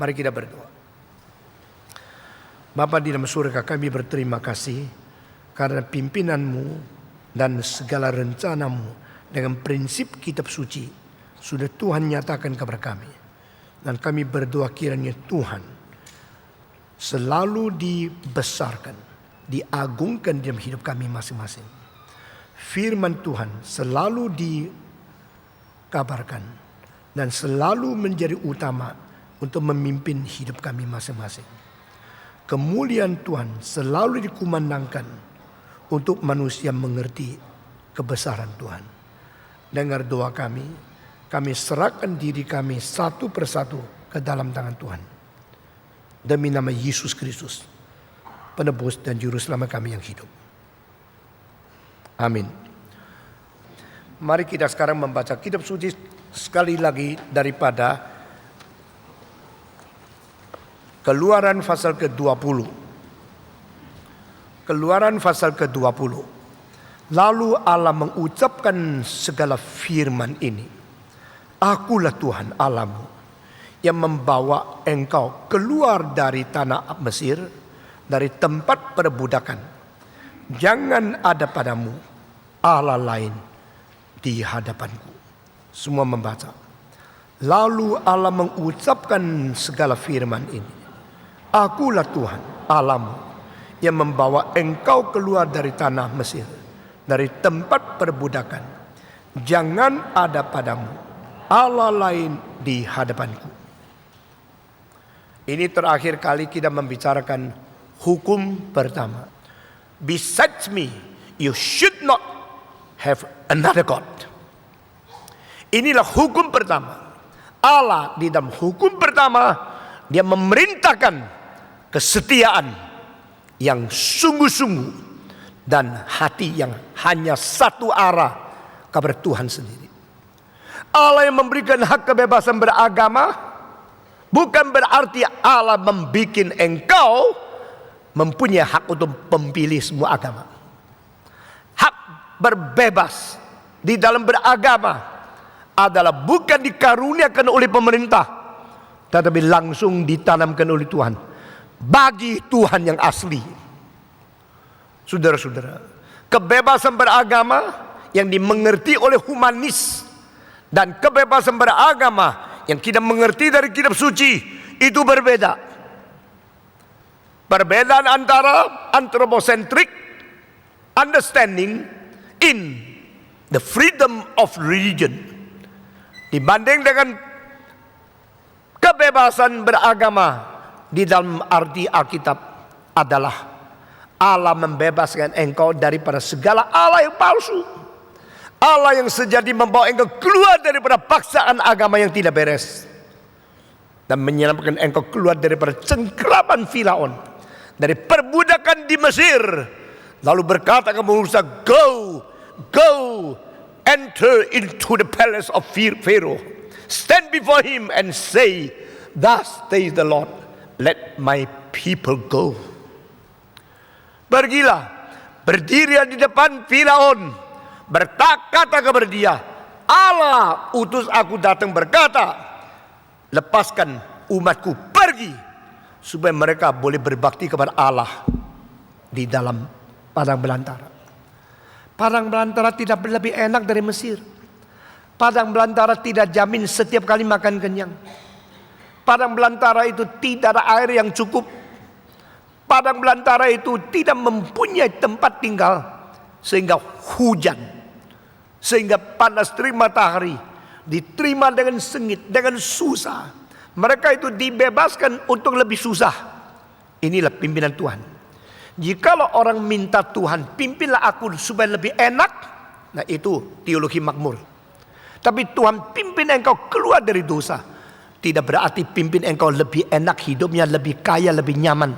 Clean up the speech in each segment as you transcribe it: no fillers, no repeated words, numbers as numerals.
Mari kita berdoa. Bapa di dalam surga, kami berterima kasih karena pimpinanmu dan segala rencanamu dengan prinsip kitab suci sudah Tuhan nyatakan kepada kami. Dan kami berdoa kiranya Tuhan selalu dibesarkan, diagungkan dalam hidup kami masing-masing. Firman Tuhan selalu dikabarkan dan selalu menjadi utama untuk memimpin hidup kami masing-masing. Kemuliaan Tuhan selalu dikumandangkan untuk manusia mengerti kebesaran Tuhan. Dengar doa kami serahkan diri kami satu persatu ke dalam tangan Tuhan. Demi nama Yesus Kristus, penebus dan juru selamat kami yang hidup. Amin. Mari kita sekarang membaca kitab suci sekali lagi daripada Keluaran pasal ke-20. Keluaran pasal ke-20. Lalu Allah mengucapkan segala firman ini. Akulah Tuhan Allahmu yang membawa engkau keluar dari tanah Mesir, dari tempat perbudakan. Jangan ada padamu Allah lain di hadapanku. Semua membaca. Lalu Allah mengucapkan segala firman ini. Akulah Tuhan Allahmu yang membawa engkau keluar dari tanah Mesir, dari tempat perbudakan. Jangan ada padamu Allah lain di hadapanku. Ini terakhir kali kita membicarakan hukum pertama. Besides me, you should not have another God. Inilah hukum pertama. Allah di dalam hukum pertama, dia memerintahkan kesetiaan yang sungguh-sungguh dan hati yang hanya satu arah kepada Tuhan sendiri. Allah yang memberikan hak kebebasan beragama bukan berarti Allah membuat engkau mempunyai hak untuk memilih semua agama. Hak berbebas di dalam beragama adalah bukan dikaruniakan oleh pemerintah, tetapi langsung ditanamkan oleh Tuhan bagi Tuhan yang asli. Saudara-saudara, kebebasan beragama yang dimengerti oleh humanis dan kebebasan beragama yang kita mengerti dari kitab suci itu berbeda. Perbedaan antara anthropocentric understanding in the freedom of religion dibanding dengan kebebasan beragama di dalam arti Alkitab adalah Allah membebaskan engkau daripada segala Allah yang palsu. Allah yang sejati membawa engkau keluar daripada paksaan agama yang tidak beres. Dan menyelamatkan engkau keluar daripada cengkraman Firaun, dari perbudakan di Mesir. Lalu berkata kepada Musa, go, enter into the palace of Pharaoh. Stand before him and say, thus says the Lord, let my people go. Pergilah, berdiri di depan Firaun, berkata kepada dia, Allah utus aku datang berkata, lepaskan umatku pergi, supaya mereka boleh berbakti kepada Allah di dalam padang belantara. Padang belantara tidak lebih enak dari Mesir. Padang belantara tidak jamin setiap kali makan kenyang. Padang belantara itu tidak ada air yang cukup. Padang belantara itu tidak mempunyai tempat tinggal, sehingga hujan, sehingga panas terik matahari diterima dengan sengit, dengan susah. Mereka itu dibebaskan untuk lebih susah. Inilah pimpinan Tuhan. Jikalau orang minta Tuhan, pimpinlah aku supaya lebih enak, nah itu teologi makmur. Tapi Tuhan pimpin engkau keluar dari dosa, tidak berarti pimpin engkau lebih enak hidupnya, lebih kaya, lebih nyaman.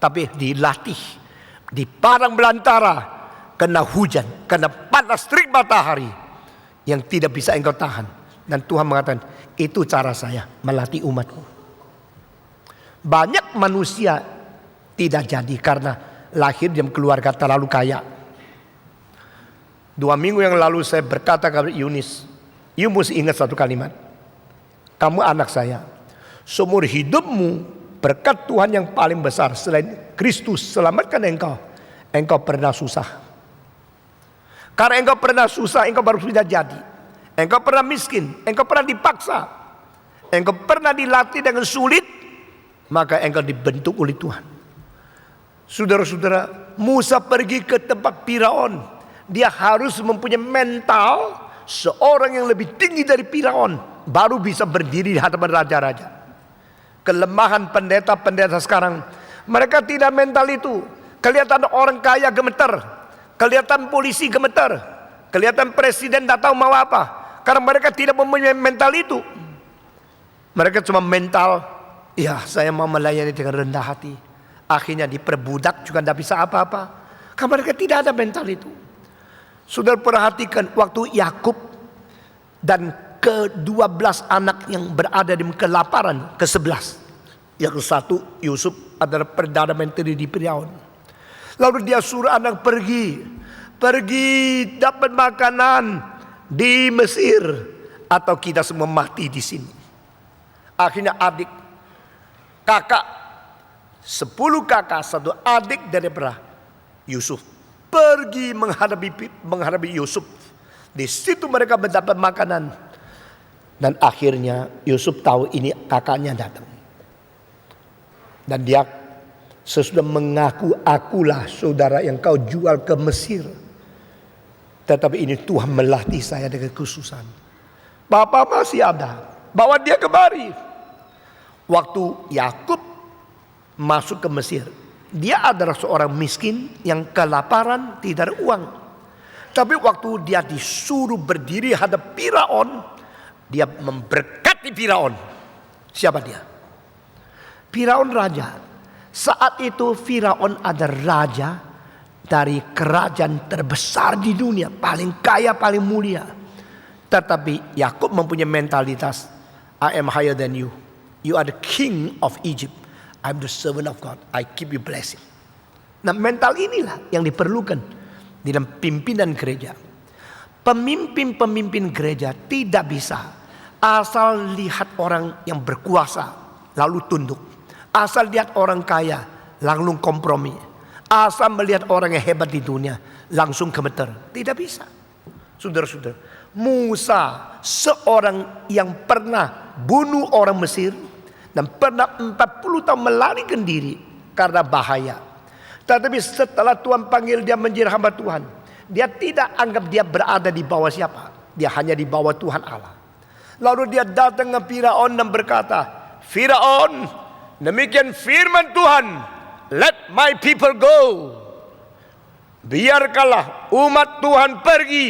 Tapi dilatih di padang belantara, kena hujan, kena panas terik matahari yang tidak bisa engkau tahan. Dan Tuhan mengatakan, itu cara saya melatih umatku. Banyak manusia tidak jadi karena lahir dalam keluarga terlalu kaya. 2 minggu yang lalu saya berkata kepada Yunis, you mesti ingat satu kalimat. Kamu anak saya. Seumur hidupmu berkat Tuhan yang paling besar selain Kristus selamatkan engkau. Engkau pernah susah. Karena engkau pernah susah, engkau baru sudah jadi. Engkau pernah miskin, engkau pernah dipaksa, engkau pernah dilatih dengan sulit, maka engkau dibentuk oleh Tuhan. Saudara-saudara, Musa pergi ke tempat Firaun. Dia harus mempunyai mental seorang yang lebih tinggi dari Firaun, baru bisa berdiri di hadapan raja-raja. Kelemahan pendeta-pendeta sekarang, mereka tidak mental itu. Kelihatan orang kaya gemeter, kelihatan polisi gemeter, kelihatan presiden tidak tahu mau apa. Karena mereka tidak mempunyai mental itu. Mereka cuma mental, ya saya mau melayani dengan rendah hati. Akhirnya diperbudak juga tidak bisa apa-apa. Karena mereka tidak ada mental itu. Saudara perhatikan waktu Yakub dan ke-12 anak yang berada di kelaparan, ke-11. Yang satu Yusuf adalah Perdana Menteri di Firaun. Lalu dia suruh anak pergi dapat makanan di Mesir, atau kita semua mati di sini. Akhirnya adik, kakak, 10 kakak, 1 adik daripada Yusuf pergi menghadapi Yusuf. Di situ mereka mendapat makanan. Dan akhirnya Yusuf tahu ini kakaknya datang. Dan dia sesudah mengaku, akulah saudara yang kau jual ke Mesir. Tetapi ini Tuhan melatih saya dengan khususan. Bapak masih ada, bawa dia kemari. Waktu Yakub masuk ke Mesir, dia adalah seorang miskin yang kelaparan, tidak ada uang. Tapi waktu dia disuruh berdiri hadap Firaun, dia memberkati Firaun. Siapa dia? Firaun raja. Saat itu Firaun ada raja dari kerajaan terbesar di dunia, paling kaya, paling mulia. Tetapi Yakub mempunyai mentalitas, I am higher than you. You are the king of Egypt. I'm the servant of God. I keep you blessing. Nah, mental inilah yang diperlukan di dalam pimpinan gereja. Pemimpin-pemimpin gereja tidak bisa asal lihat orang yang berkuasa lalu tunduk. Asal lihat orang kaya langsung kompromi. Asal melihat orang yang hebat di dunia langsung gemeter. Tidak bisa. Saudara-saudara, Musa seorang yang pernah bunuh orang Mesir dan pernah 40 tahun melarikan diri karena bahaya. Tetapi setelah Tuhan panggil dia menjadi hamba Tuhan, dia tidak anggap dia berada di bawah siapa. Dia hanya di bawah Tuhan Allah. Lalu dia datang ke Firaun dan berkata, Firaun, demikian firman Tuhan, let my people go. Biarkanlah umat Tuhan pergi.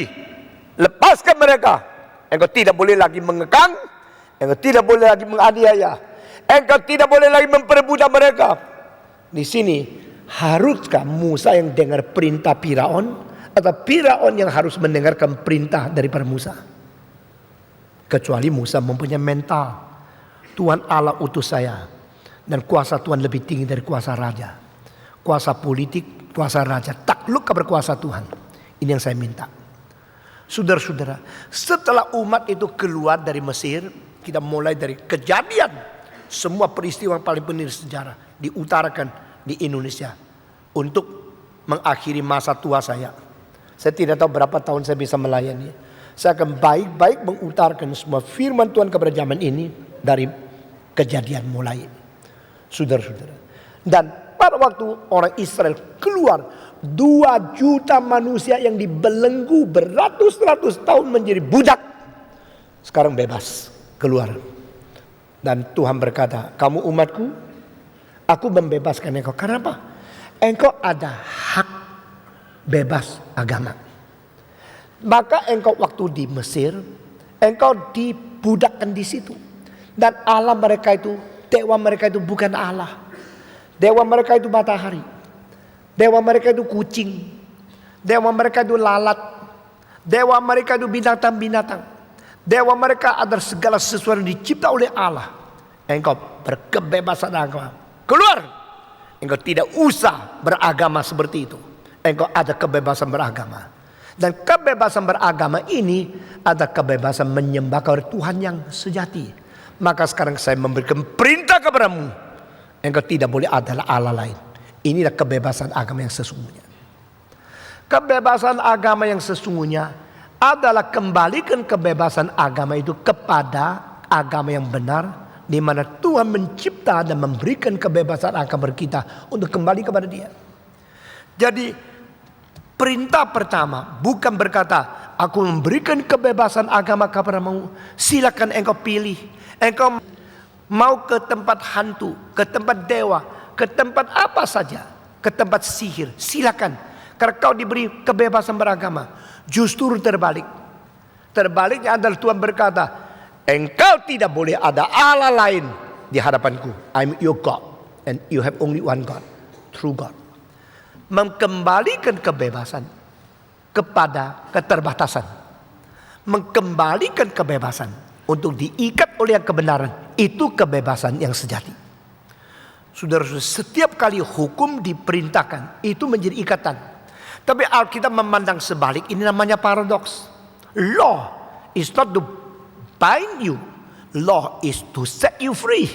Lepaskan mereka. Engkau tidak boleh lagi mengekang. Engkau tidak boleh lagi menganiaya. Engkau tidak boleh lagi memperbudak mereka. Di sini, haruskah Musa yang dengar perintah Firaun, atau Firaun yang harus mendengarkan perintah daripada Musa? Kecuali Musa mempunyai mental, Tuhan Allah utus saya, dan kuasa Tuhan lebih tinggi dari kuasa raja. Kuasa politik, kuasa raja, takluk kepada kuasa Tuhan. Ini yang saya minta. Saudara-saudara, setelah umat itu keluar dari Mesir, kita mulai dari Kejadian. Semua peristiwa yang paling penting sejarah diutarakan di Indonesia untuk mengakhiri masa tua saya. Saya tidak tahu berapa tahun saya bisa melayani. Saya akan baik-baik mengutarakan semua firman Tuhan kepada zaman ini dari Kejadian mulai. Saudara-saudara. Dan pada waktu orang Israel keluar, 2 juta manusia yang dibelenggu beratus-ratus tahun menjadi budak, sekarang bebas keluar. Dan Tuhan berkata, kamu umatku, aku membebaskan engkau. Karena apa? Engkau ada hak bebas agama. Maka engkau waktu di Mesir, engkau dibudakkan di situ. Dan Allah mereka itu, dewa mereka itu bukan Allah. Dewa mereka itu matahari. Dewa mereka itu kucing. Dewa mereka itu lalat. Dewa mereka itu binatang-binatang. Dewa mereka adalah segala sesuatu yang dicipta oleh Allah. Engkau berkebebasan agama. Keluar. Engkau tidak usah beragama seperti itu. Engkau ada kebebasan beragama. Dan kebebasan beragama ini ada kebebasan menyembah kepada Tuhan yang sejati. Maka sekarang saya memberikan perintah kepadamu, engkau tidak boleh adalah Allah lain. Inilah kebebasan agama yang sesungguhnya. Kebebasan agama yang sesungguhnya adalah kembalikan kebebasan agama itu kepada agama yang benar, di mana Tuhan mencipta dan memberikan kebebasan agama kita untuk kembali kepada Dia. Jadi perintah pertama bukan berkata, aku memberikan kebebasan agama kepadamu, silakan engkau pilih. Engkau mau ke tempat hantu, ke tempat dewa, ke tempat apa saja, ke tempat sihir, silakan. Karena kau diberi kebebasan beragama. Justru terbalik. Terbaliknya adalah Tuhan berkata, engkau tidak boleh ada Allah lain di hadapanku. I'm your God and you have only one God, true God. Mengembalikan kebebasan kepada keterbatasan. Mengembalikan kebebasan untuk diikat oleh kebenaran. Itu kebebasan yang sejati. Saudara-saudara, setiap kali hukum diperintahkan, itu menjadi ikatan. Tapi Alkitab memandang sebalik, ini namanya paradoks. Law is not to bind you. Law is to set you free.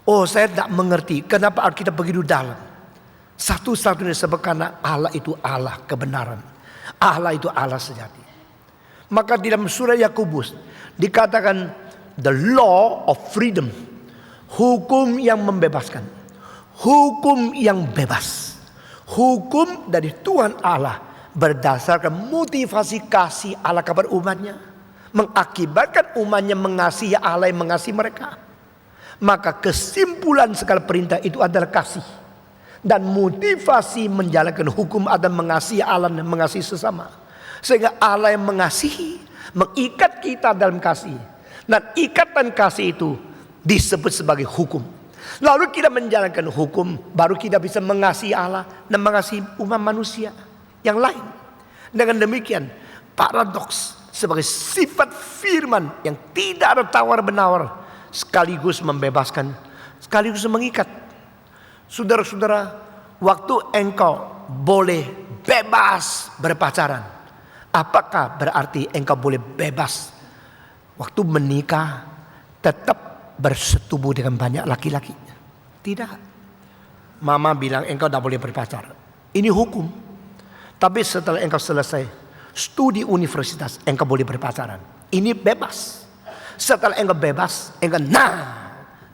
Oh, saya tidak mengerti kenapa Alkitab begitu dalam. Satu-satunya sebab karena Allah itu Allah kebenaran. Allah itu Allah sejati. Maka di dalam surah Yakobus dikatakan the law of freedom. Hukum yang membebaskan. Hukum yang bebas. Hukum dari Tuhan Allah berdasarkan motivasi kasih Allah kepada umatnya. Mengakibatkan umatnya mengasihi Allah yang mengasihi mereka. Maka kesimpulan segala perintah itu adalah kasih. Dan motivasi menjalankan hukum adalah mengasihi Allah dan mengasihi sesama. Sehingga Allah yang mengasihi, mengikat kita dalam kasih. Dan ikatan kasih itu disebut sebagai hukum. Lalu kita menjalankan hukum, baru kita bisa mengasihi Allah dan mengasihi umat manusia yang lain. Dengan demikian, paradoks sebagai sifat firman yang tidak ada tawar-menawar, sekaligus membebaskan, sekaligus mengikat. Saudara-saudara, waktu engkau boleh bebas berpacaran, apakah berarti engkau boleh bebas waktu menikah tetap bersetubuh dengan banyak laki-laki? Tidak. Mama bilang engkau tidak boleh berpacar. Ini hukum. Tapi setelah engkau selesai studi universitas, engkau boleh berpacaran. Ini bebas. Setelah engkau bebas, engkau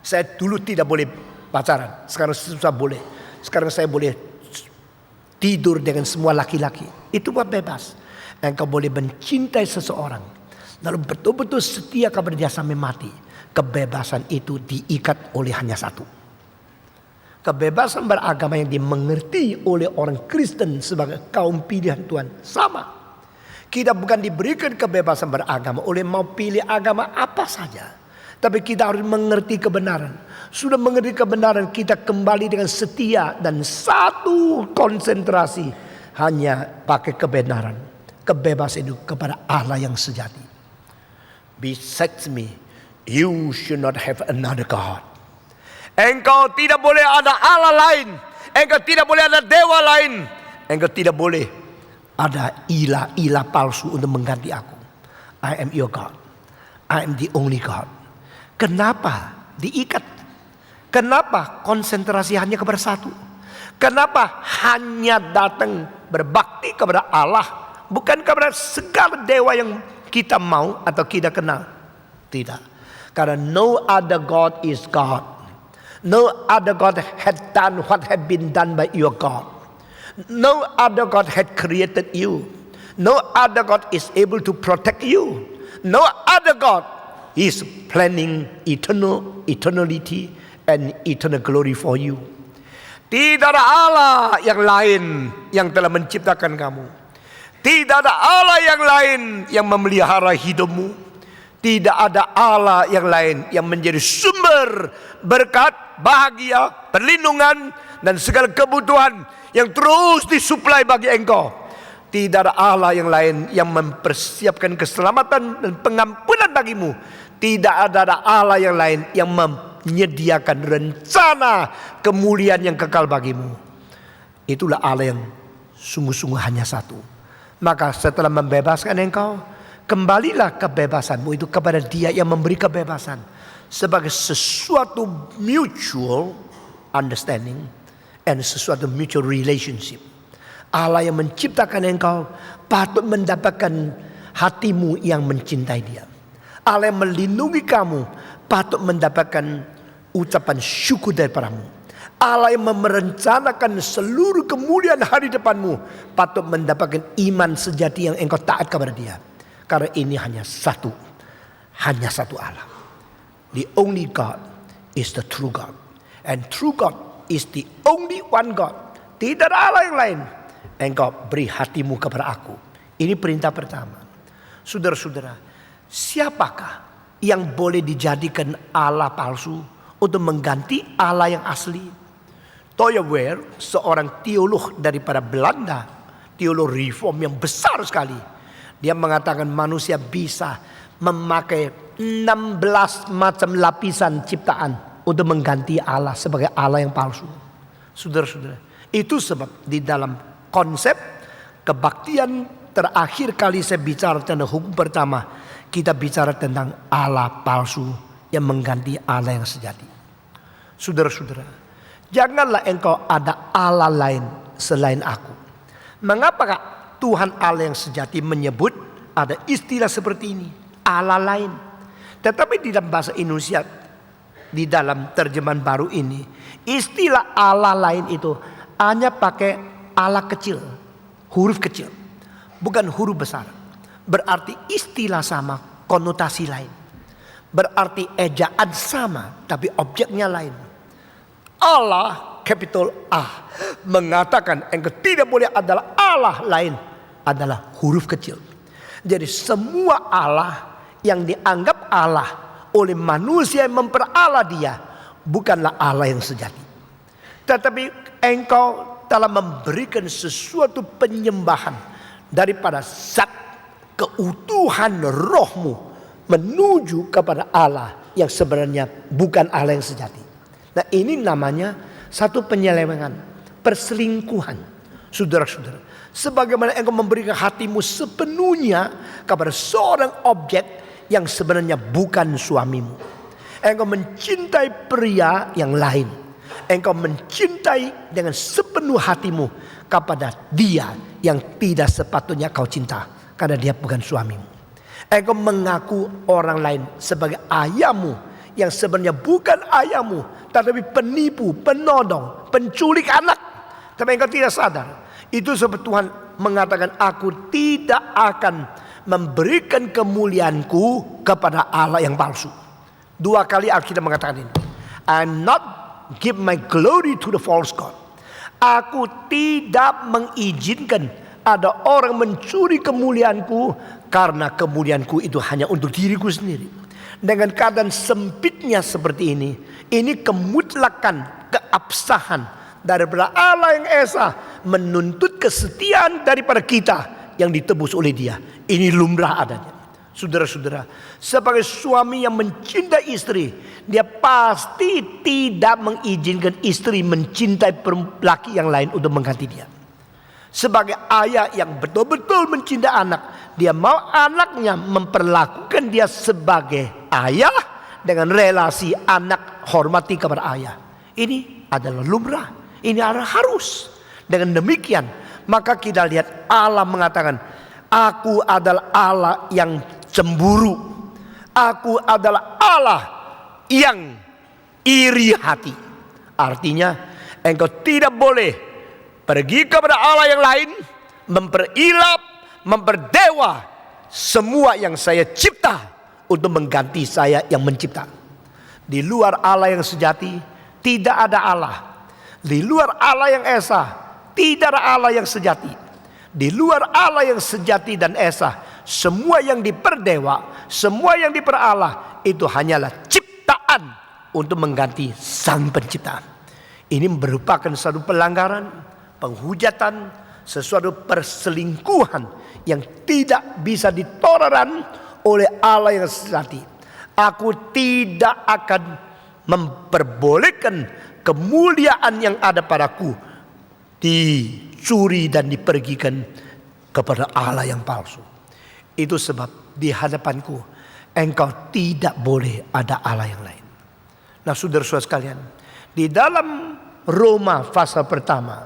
saya dulu tidak boleh pacaran. Sekarang susah boleh. Sekarang saya boleh tidur dengan semua laki-laki. Itu buat bebas. Engkau boleh mencintai seseorang, lalu betul-betul setia kepada dia sampai mati. Kebebasan itu diikat oleh hanya satu. Kebebasan beragama yang dimengerti oleh orang Kristen sebagai kaum pilihan Tuhan sama. Kita bukan diberikan kebebasan beragama oleh mau pilih agama apa saja. Tapi kita harus mengerti kebenaran. Sudah mengerti kebenaran, kita kembali dengan setia dan satu konsentrasi hanya pakai kebenaran. Kebebasan itu kepada Allah yang sejati. Besides me, you should not have another God. Engkau tidak boleh ada Allah lain. Engkau tidak boleh ada dewa lain. Engkau tidak boleh ada ilah palsu untuk mengganti aku. I am your God. I am the only God. Kenapa diikat? Kenapa konsentrasi hanya kepada satu? Kenapa hanya datang berbakti kepada Allah, bukan kepada segala dewa yang kita mau atau kita kenal? Tidak. Karena no other God is God. No other God had done what had been done by your God. No other God had created you. No other God is able to protect you. No other God is planning eternity and eternal glory for you. Tidak ada Allah yang lain yang telah menciptakan kamu. Tidak ada Allah yang lain yang memelihara hidupmu. Tidak ada Allah yang lain yang menjadi sumber berkat, bahagia, perlindungan dan segala kebutuhan yang terus disuplai bagi engkau. Tidak ada Allah yang lain yang mempersiapkan keselamatan dan pengampunan bagimu. Tidak ada Allah yang lain yang menyediakan rencana kemuliaan yang kekal bagimu. Itulah Allah yang sungguh-sungguh hanya satu. Maka setelah membebaskan engkau, kembalilah kebebasanmu itu kepada Dia yang memberi kebebasan. sebagai sesuatu mutual understanding and sesuatu mutual relationship. Allah yang menciptakan engkau patut mendapatkan hatimu yang mencintai Dia. Allah yang melindungi kamu patut mendapatkan ucapan syukur daripadamu. Allah yang merencanakan seluruh kemuliaan hari depanmu patut mendapatkan iman sejati yang engkau taat kepada Dia. Karena ini hanya satu Allah. The only God is the true God. And true God is the only one God. Tidak ada Allah yang lain. Engkau beri hatimu kepada aku. Ini perintah pertama. Saudara-saudara, siapakah yang boleh dijadikan Allah palsu untuk mengganti Allah yang asli? Toyeware, seorang teolog daripada Belanda, teolog reform yang besar sekali. Dia mengatakan manusia bisa memakai 16 macam lapisan ciptaan untuk mengganti Allah sebagai Allah yang palsu. Saudara-saudara, itu sebab di dalam konsep kebaktian terakhir kali saya bicara tentang hukum pertama, kita bicara tentang Allah palsu yang mengganti Allah yang sejati. Saudara-saudara, janganlah engkau ada Allah lain selain aku. Mengapa Tuhan Allah yang sejati menyebut ada istilah seperti ini, Allah lain? Tetapi di dalam bahasa Indonesia, di dalam terjemahan baru ini, istilah Allah lain itu hanya pakai Allah kecil, huruf kecil, bukan huruf besar. Berarti istilah sama, konotasi lain. Berarti ejaan sama, tapi objeknya lain. Allah, capital A, mengatakan engkau tidak boleh adalah Allah lain, adalah huruf kecil. Jadi semua Allah yang dianggap Allah oleh manusia yang memperalah Dia bukanlah Allah yang sejati. Tetapi engkau telah memberikan sesuatu penyembahan daripada zat keutuhan rohmu menuju kepada Allah yang sebenarnya bukan Allah yang sejati. Nah, ini namanya satu penyelewengan, perselingkuhan. Saudara-saudara, sebagaimana engkau memberikan hatimu sepenuhnya kepada seorang objek yang sebenarnya bukan suamimu. Engkau mencintai pria yang lain. Engkau mencintai dengan sepenuh hatimu kepada dia yang tidak sepatutnya kau cinta, karena dia bukan suamimu. Engkau mengaku orang lain sebagai ayahmu yang sebenarnya bukan ayahmu, tetapi penipu, penodong, penculik anak. Tapi engkau tidak sadar. Itu sebab Tuhan mengatakan, aku tidak akan memberikan kemuliaanku kepada Allah yang palsu. 2 kali Alkitab mengatakan ini. I not give my glory to the false God. Aku tidak mengizinkan ada orang mencuri kemuliaanku, karena kemuliaanku itu hanya untuk diriku sendiri. Dengan keadaan sempitnya seperti ini kemutlakan, keabsahan daripada Allah yang Esa menuntut kesetiaan daripada kita yang ditebus oleh Dia. Ini lumrah adanya. Saudara-saudara, sebagai suami yang mencintai istri, dia pasti tidak mengizinkan istri mencintai laki yang lain untuk mengganti dia. Sebagai ayah yang betul-betul mencintai anak, dia mau anaknya memperlakukan dia sebagai ayah dengan relasi anak hormati kepada ayah. Ini adalah lumrah, ini adalah harus. Dengan demikian, maka kita lihat Allah mengatakan, aku adalah Allah yang cemburu. Aku adalah Allah yang iri hati. Artinya engkau tidak boleh pergi kepada Allah yang lain, memperilap, memperdewa semua yang saya cipta untuk mengganti saya yang mencipta. Di luar Allah yang sejati tidak ada Allah. Di luar Allah yang Esa tidak ada Allah yang sejati. Di luar Allah yang sejati dan Esa, semua yang diperdewa, semua yang diperalah itu hanyalah ciptaan untuk mengganti Sang Pencipta. Ini merupakan suatu pelanggaran, penghujatan, sesuatu perselingkuhan yang tidak bisa ditoleran oleh Allah yang sejati. Aku tidak akan memperbolehkan kemuliaan yang ada padaku dicuri dan dipergikan kepada Allah yang palsu. Itu sebab di hadapanku engkau tidak boleh ada Allah yang lain. Nah saudara-saudara sekalian, di dalam Roma pasal pertama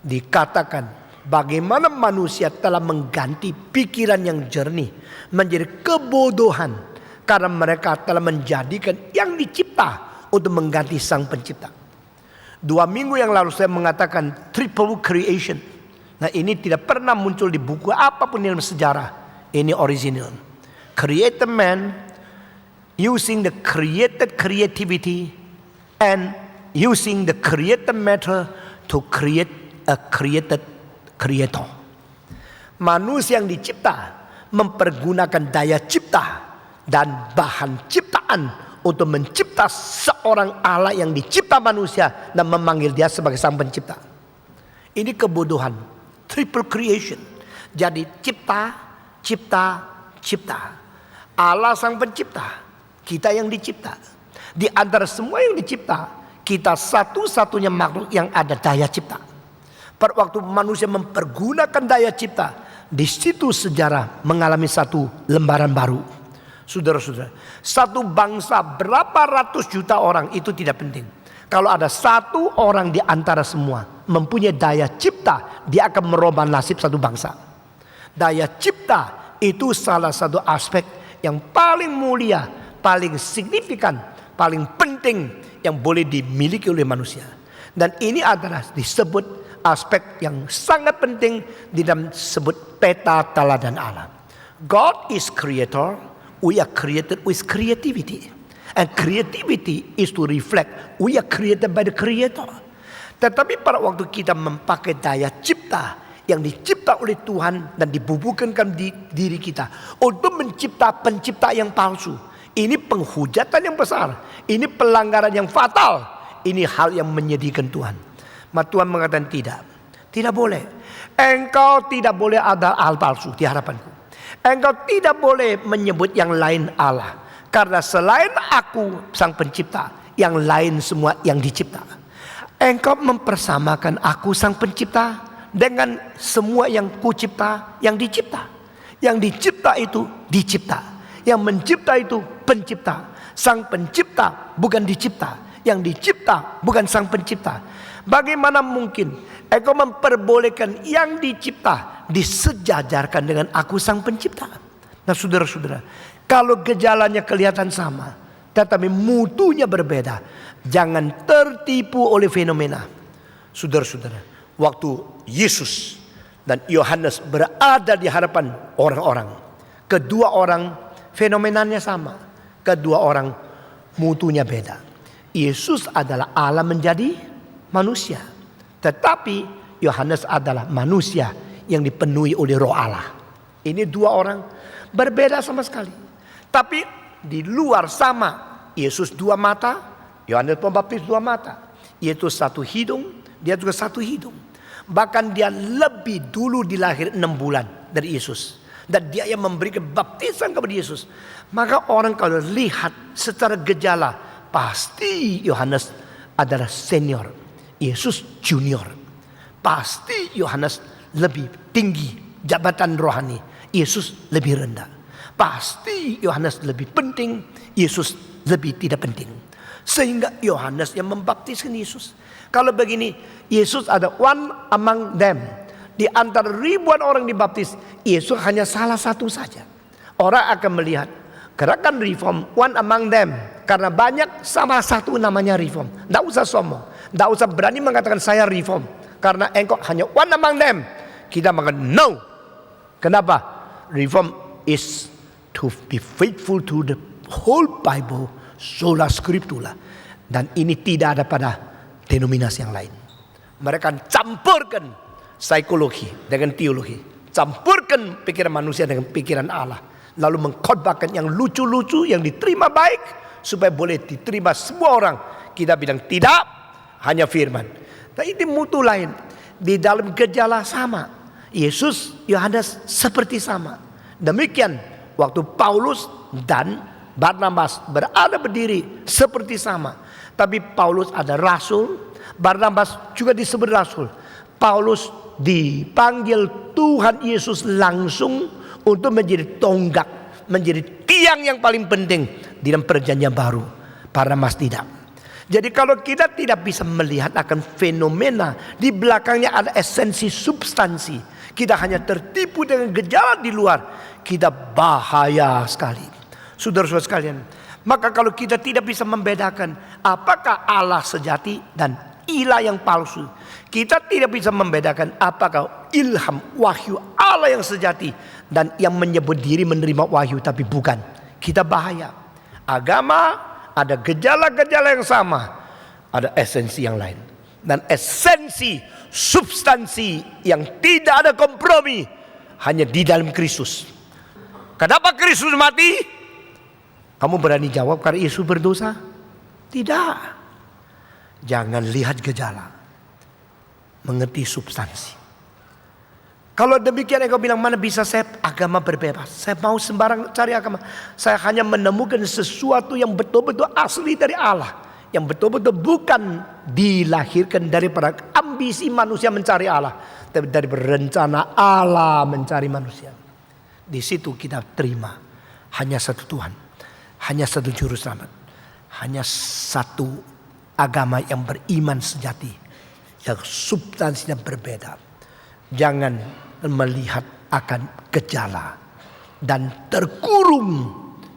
dikatakan bagaimana manusia telah mengganti pikiran yang jernih menjadi kebodohan karena mereka telah menjadikan yang dicipta untuk mengganti sang pencipta. 2 minggu yang lalu saya mengatakan triple creation. Nah ini tidak pernah muncul di buku apapun dalam sejarah. Ini original. Create a man using the created creativity and using the created matter to create a created creator. Manusia yang dicipta mempergunakan daya cipta dan bahan ciptaan untuk mencipta seorang Allah yang dicipta manusia dan memanggil dia sebagai sang pencipta. Ini kebodohan. Triple creation. Jadi cipta, cipta, cipta. Allah sang pencipta, kita yang dicipta. Di antara semua yang dicipta, kita satu-satunya makhluk yang ada daya cipta. Pada waktu manusia mempergunakan daya cipta, di situ sejarah mengalami satu lembaran baru. Saudara-saudara, satu bangsa berapa ratus juta orang itu tidak penting. Kalau ada satu orang di antara semua mempunyai daya cipta, dia akan merubah nasib satu bangsa. Daya cipta itu salah satu aspek yang paling mulia, paling signifikan, paling penting yang boleh dimiliki oleh manusia. Dan ini adalah disebut aspek yang sangat penting di dalam sebut peta teladan Allah. God is creator, we are created with creativity. And creativity is to reflect we are created by the creator. Tetapi pada waktu kita memakai daya cipta yang dicipta oleh Tuhan dan dibubuhkan di diri kita untuk mencipta pencipta yang palsu, ini penghujatan yang besar, ini pelanggaran yang fatal, ini hal yang menyedihkan Tuhan. Maka Tuhan mengatakan tidak boleh. Engkau tidak boleh ada hal palsu di hadapanku. Engkau tidak boleh menyebut yang lain Allah, karena selain aku sang pencipta, yang lain semua yang dicipta. Engkau mempersamakan aku sang pencipta dengan semua yang kucipta, yang dicipta. Yang dicipta itu dicipta. Yang mencipta itu pencipta. Sang pencipta bukan dicipta. Yang dicipta bukan sang pencipta. Bagaimana mungkin engkau memperbolehkan yang dicipta disejajarkan dengan aku sang pencipta? Nah saudara-saudara, kalau gejalanya kelihatan sama, tetapi mutunya berbeda, jangan tertipu oleh fenomena. Saudara-saudara, waktu Yesus dan Yohanes berada di hadapan orang-orang, kedua orang fenomenanya sama, kedua orang mutunya beda. Yesus adalah Allah menjadi manusia, tetapi Yohanes adalah manusia yang dipenuhi oleh Roh Allah. Ini dua orang berbeda sama sekali, tapi di luar sama. Yesus dua mata, Yohanes Pembaptis dua mata. Yesus satu hidung, dia juga satu hidung. Bahkan dia lebih dulu dilahir 6 bulan dari Yesus. Dan dia yang memberikan baptisan kepada Yesus. Maka orang kalau lihat secara gejala, pasti Yohanes adalah senior, Yesus junior. Pasti Yohanes lebih tinggi jabatan rohani, Yesus lebih rendah. Pasti Yohanes lebih penting, Yesus lebih tidak penting. Sehingga Yohanes yang membaptiskan Yesus. Kalau begini, Yesus ada one among them. Di antara ribuan orang dibaptis, Yesus hanya salah satu saja. Orang akan melihat gerakan reform one among them. Karena banyak sama satu namanya reform. Tidak usah sombong, tidak usah berani mengatakan saya reform. Karena engkau hanya one among them. Kita mengatakan no. Kenapa? Reform is to be faithful to the whole Bible, sola scriptura. Dan ini tidak ada pada denominasi yang lain. Mereka campurkan psikologi dengan teologi, campurkan pikiran manusia dengan pikiran Allah, lalu mengkhotbahkan yang lucu-lucu yang diterima baik supaya boleh diterima semua orang. Kita bilang tidak, hanya firman. Tapi ini mutu lain. Di dalam gejala sama, Yesus, Yohanes seperti sama. Demikian waktu Paulus dan Barnabas berada berdiri seperti sama. Tapi Paulus ada rasul, Barnabas juga disebut rasul. Paulus dipanggil Tuhan Yesus langsung untuk menjadi tonggak, menjadi tiang yang paling penting di dalam perjanjian baru. Barnabas tidak. Jadi kalau kita tidak bisa melihat akan fenomena, di belakangnya ada esensi substansi, kita hanya tertipu dengan gejala di luar, kita bahaya sekali. Saudara-saudara sekalian, maka kalau kita tidak bisa membedakan apakah Allah sejati dan ilah yang palsu, kita tidak bisa membedakan apakah ilham wahyu Allah yang sejati dan yang menyebut diri menerima wahyu tapi bukan, kita bahaya. Agama ada gejala-gejala yang sama, ada esensi yang lain. Dan esensi substansi yang tidak ada kompromi hanya di dalam Kristus. Kenapa Kristus mati? Kamu berani jawab karena Yesus berdosa? Tidak. Jangan lihat gejala, mengerti substansi. Kalau demikian engkau bilang, mana bisa saya agama berbebas, saya mau sembarang cari agama. Saya hanya menemukan sesuatu yang betul-betul asli dari Allah, yang betul-betul bukan dilahirkan daripada ambisi manusia mencari Allah, tapi dari rencana Allah mencari manusia. Di situ kita terima hanya satu Tuhan, hanya satu juru selamat, hanya satu agama yang beriman sejati, yang substansinya berbeda. Jangan melihat akan gejala dan terkurung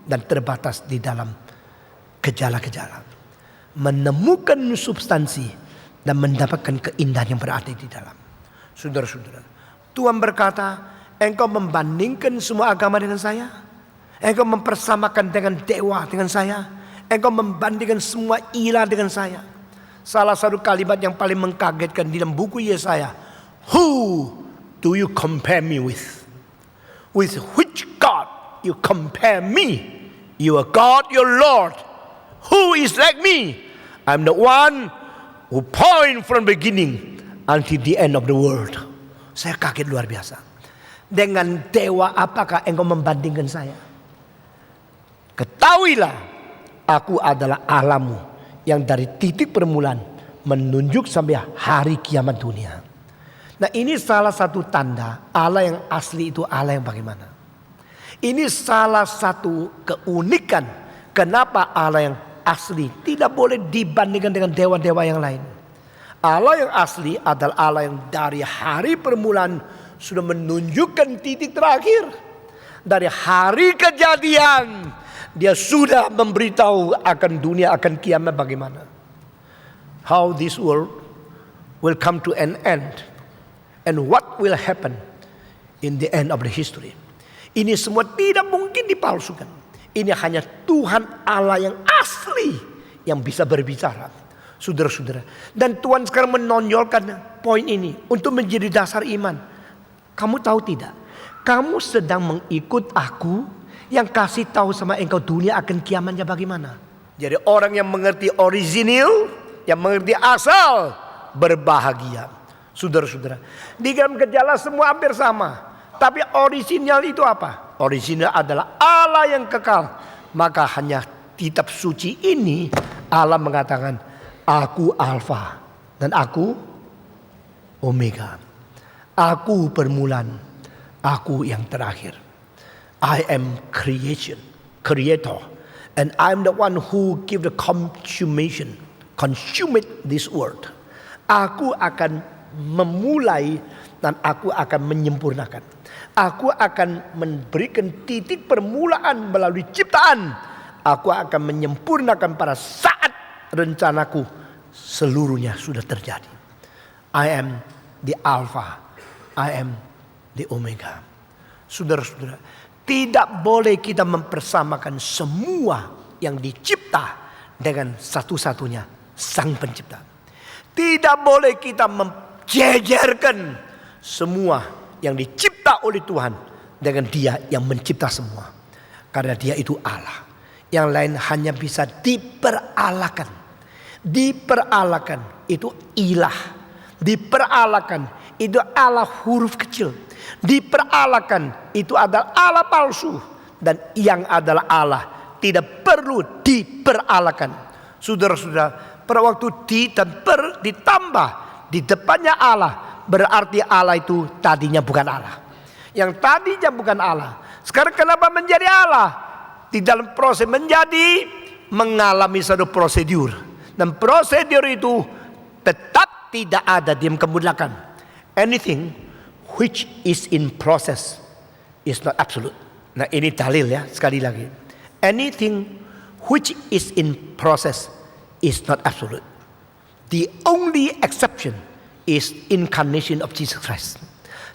dan terbatas di dalam gejala-gejala. Menemukan substansi dan mendapatkan keindahan yang berada di dalam. Saudara-saudara, Tuhan berkata, engkau membandingkan semua agama dengan saya, engkau mempersamakan dengan dewa dengan saya, engkau membandingkan semua ilah dengan saya. Salah satu kalimat yang paling mengkagetkan di dalam buku Yesaya, who do you compare me with? With which God you compare me? You are God, your Lord. Who is like me? I'm the one who point from beginning until the end of the world. Saya kaget luar biasa. Dengan dewa apakah engkau membandingkan saya? Ketahuilah, aku adalah Allahmu yang dari titik permulaan menunjuk sampai hari kiamat dunia. Nah, ini salah satu tanda Allah yang asli itu Allah yang bagaimana. Ini salah satu keunikan kenapa Allah yang asli tidak boleh dibandingkan dengan dewa-dewa yang lain. Allah yang asli adalah Allah yang dari hari permulaan sudah menunjukkan titik terakhir. Dari hari kejadian dia sudah memberitahu akan dunia, akan kiamat bagaimana. How this world will come to an end. And what will happen in the end of the history. Ini semua tidak mungkin dipalsukan. Ini hanya Tuhan Allah yang asli yang bisa berbicara. Saudara-saudara. Dan Tuhan sekarang menonjolkan poin ini untuk menjadi dasar iman. Kamu tahu tidak? Kamu sedang mengikut aku yang kasih tahu sama engkau dunia akan kiamatnya bagaimana. Jadi orang yang mengerti orisinil, yang mengerti asal, berbahagia. Saudara-saudara, di dalam gejala semua hampir sama, tapi orisinal itu apa? Orisinal adalah Allah yang kekal. Maka hanya kitab suci ini Allah mengatakan, aku Alfa dan aku Omega. Aku permulaan, aku yang terakhir. I am creator, and I'm the one who give the consummate this world. Aku akan memulai dan aku akan menyempurnakan. Aku akan memberikan titik permulaan melalui ciptaan. Aku akan menyempurnakan pada saat rencanaku seluruhnya sudah terjadi. I am the Alpha, I am the Omega. Saudara-saudara, tidak boleh kita mempersamakan semua yang dicipta dengan satu-satunya Sang Pencipta. Tidak boleh kita jejerkan semua yang dicipta oleh Tuhan dengan Dia yang mencipta semua. Karena Dia itu Allah. Yang lain hanya bisa diperalakan. Diperalakan itu ilah. Diperalakan itu Allah huruf kecil. Diperalakan itu adalah Allah palsu. Dan yang adalah Allah tidak perlu diperalakan. Saudara-saudara, pada waktu di dan per ditambah di depannya Allah, berarti Allah itu tadinya bukan Allah. Yang tadinya bukan Allah, sekarang kenapa menjadi Allah? Di dalam proses menjadi, mengalami satu prosedur. Dan prosedur itu tetap tidak ada dalam kemutlakan. Anything which is in process is not absolute. Nah ini dalil ya, sekali lagi. Anything which is in process is not absolute. The only exception is incarnation of Jesus Christ.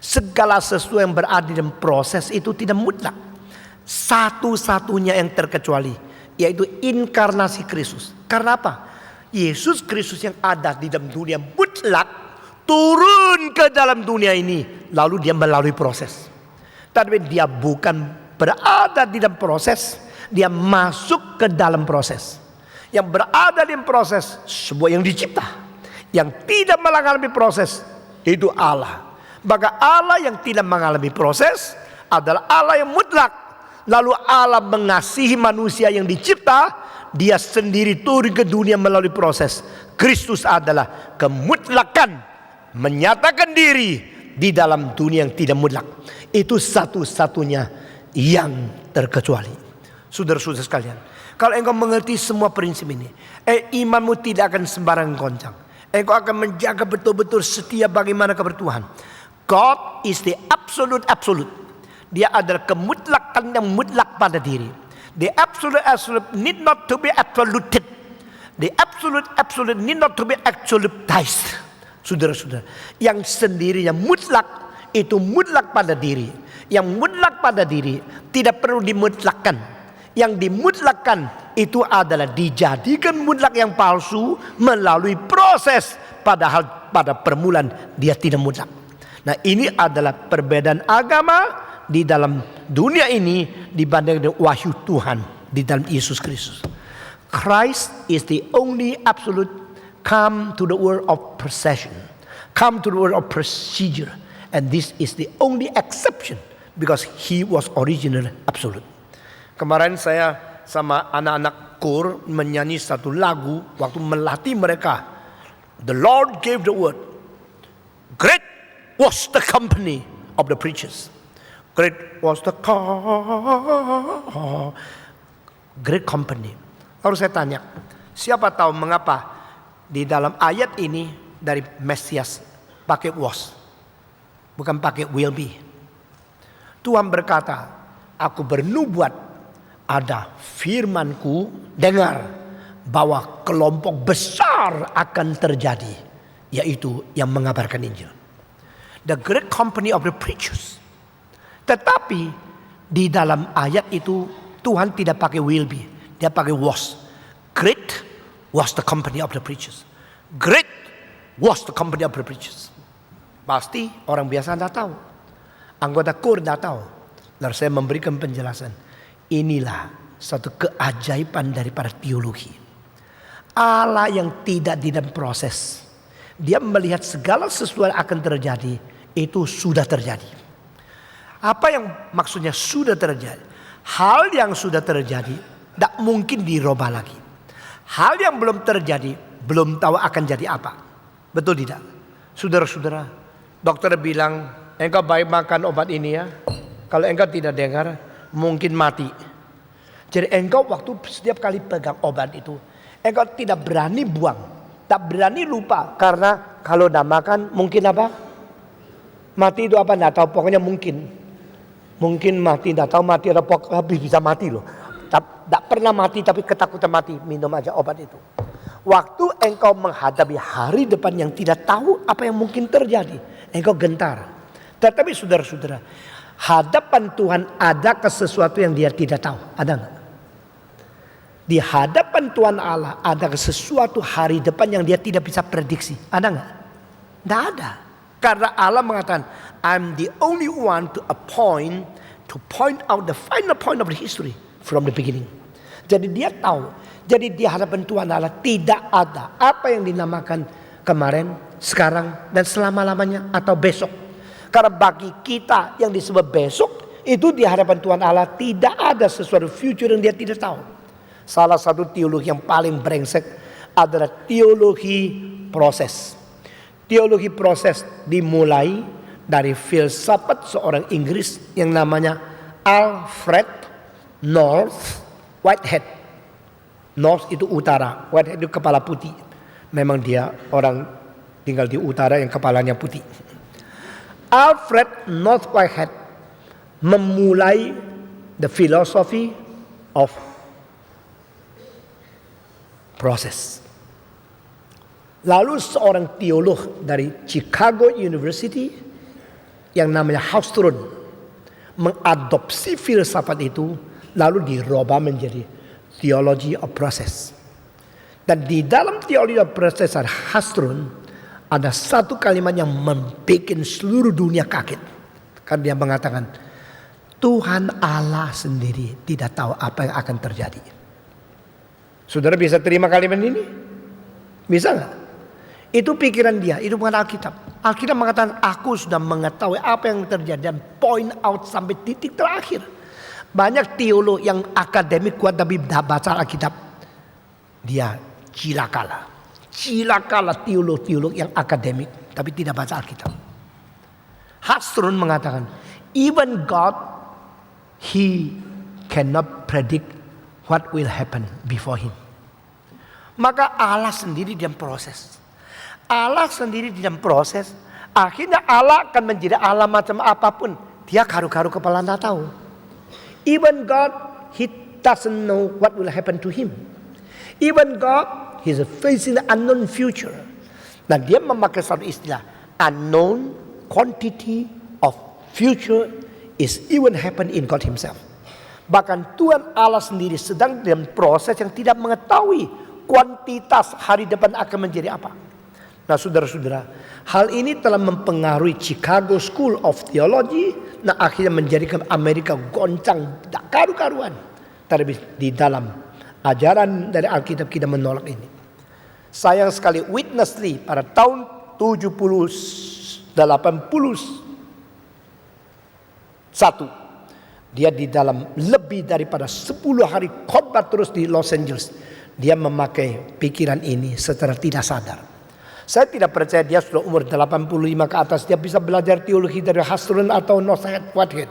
Segala sesuatu yang berada dalam proses itu tidak mutlak. Satu-satunya yang terkecuali yaitu inkarnasi Kristus. Karena apa? Yesus Kristus yang ada di dalam dunia mutlak turun ke dalam dunia ini, lalu dia melalui proses. Tapi dia bukan berada di dalam proses, dia masuk ke dalam proses. Yang berada di proses sebuah yang dicipta, yang tidak mengalami proses itu Allah. Maka Allah yang tidak mengalami proses adalah Allah yang mutlak. Lalu Allah mengasihi manusia yang dicipta, dia sendiri turun ke dunia melalui proses. Kristus adalah kemutlakan, menyatakan diri di dalam dunia yang tidak mutlak. Itu satu-satunya yang terkecuali. Saudara-saudara sekalian, kalau engkau mengerti semua prinsip ini, imanmu tidak akan sembarang goncang. Engkau akan menjaga betul-betul setia bagaimana kepada Tuhan. God is the absolute. Dia adalah kemutlakan yang mutlak pada diri. The absolute need not to be absoluted. The absolute need not to be absolutized. Saudara-saudara, yang sendirinya mutlak itu mutlak pada diri. Yang mutlak pada diri tidak perlu dimutlakkan. Yang dimutlakkan itu adalah dijadikan mutlak yang palsu melalui proses, padahal pada permulaan dia tidak mutlak. Nah ini adalah perbedaan agama di dalam dunia ini dibanding dengan wahyu Tuhan di dalam Yesus Kristus. Christ is the only absolute. Come to the world of procession, come to the world of procedure, and this is the only exception because he was original absolute. Kemarin saya sama anak-anak kur menyanyi satu lagu waktu melatih mereka. The Lord gave the word. Great was the company of the preachers. Great was the great company. Lalu saya tanya, siapa tahu mengapa di dalam ayat ini dari Mesias pakai was, bukan pakai will be. Tuhan berkata, aku bernubuat, ada firmanku, dengar bahwa kelompok besar akan terjadi, yaitu yang mengabarkan Injil. The great company of the preachers. Tetapi di dalam ayat itu Tuhan tidak pakai will be, dia pakai was. Great was the company of the preachers. Great was the company of the preachers. Pasti orang biasa tidak tahu, anggota kur tidak tahu. Lalu saya memberikan penjelasan. Inilah satu keajaiban daripada teologi. Allah yang tidak di dalam proses, dia melihat segala sesuatu yang akan terjadi itu sudah terjadi. Apa yang maksudnya sudah terjadi? Hal yang sudah terjadi tidak mungkin dirubah lagi. Hal yang belum terjadi belum tahu akan jadi apa. Betul tidak? Saudara-saudara, dokter bilang engkau baik makan obat ini ya. Kalau engkau tidak dengar mungkin mati. Jadi engkau waktu setiap kali pegang obat itu, engkau tidak berani buang, tak berani lupa, karena kalau tidak makan mungkin apa? Mati itu apa? Tidak tahu, pokoknya mungkin. Mungkin mati, tidak tahu mati atau habis bisa mati loh. Tidak pernah mati tapi ketakutan mati, minum aja obat itu. Waktu engkau menghadapi hari depan yang tidak tahu apa yang mungkin terjadi, engkau gentar. Tetapi saudara-saudara, hadapan Tuhan ada sesuatu yang dia tidak tahu, ada nggak? Di hadapan Tuhan Allah ada sesuatu hari depan yang dia tidak bisa prediksi, ada nggak? Tidak ada. Karena Allah mengatakan, I'm the only one to point out the final point of the history from the beginning. Jadi dia tahu. Jadi di hadapan Tuhan Allah tidak ada apa yang dinamakan kemarin, sekarang, dan selama-lamanya atau besok. Karena bagi kita yang disebut besok, itu di hadapan Tuhan Allah tidak ada sesuatu future yang dia tidak tahu. Salah satu teologi yang paling brengsek adalah teologi proses. Teologi proses dimulai dari filsafat seorang Inggris yang namanya Alfred North Whitehead. North itu utara, Whitehead itu kepala putih. Memang dia orang tinggal di utara yang kepalanya putih. Alfred North Whitehead memulai the philosophy of process. Lalu seorang teolog dari Chicago University yang namanya Hawthorne mengadopsi filsafat itu lalu dirubah menjadi theology of process. Dan di dalam theology of process Hawthorne ada satu kalimat yang membuat seluruh dunia kaget. Karena dia mengatakan Tuhan Allah sendiri tidak tahu apa yang akan terjadi. Saudara bisa terima kalimat ini? Bisa nggak? Itu pikiran dia, itu bukan Alkitab. Alkitab mengatakan aku sudah mengetahui apa yang terjadi dan point out sampai titik terakhir. Banyak teolog yang akademik kuat tapi tidak baca Alkitab. Dia cilakalah. Cilakalah teolog-teolog yang akademik tapi tidak baca Alkitab. Hawthorne mengatakan, even God, he cannot predict what will happen before him. Maka Allah sendiri dalam proses. Allah sendiri dalam proses. Akhirnya Allah akan menjadi Allah macam apapun. Dia karu-karu kepala tidak tahu. Even God, he doesn't know what will happen to him. Even God, he's facing the unknown future. Dan dia memakai satu istilah, unknown quantity of future is even happen in God himself. Bahkan Tuhan Allah sendiri sedang dalam proses yang tidak mengetahui kuantitas hari depan akan menjadi apa. Nah saudara-saudara, hal ini telah mempengaruhi Chicago School of Theology. Nah akhirnya menjadikan Amerika goncang tak karu-karuan. Tapi di dalam ajaran dari Alkitab kita menolak ini. Sayang sekali Witness Lee pada tahun 81 dia di dalam lebih daripada 10 hari khotbah terus di Los Angeles. Dia memakai pikiran ini secara tidak sadar. Saya tidak percaya dia sudah umur 85 ke atas. Dia bisa belajar teologi dari Hawthorne atau North Whitehead.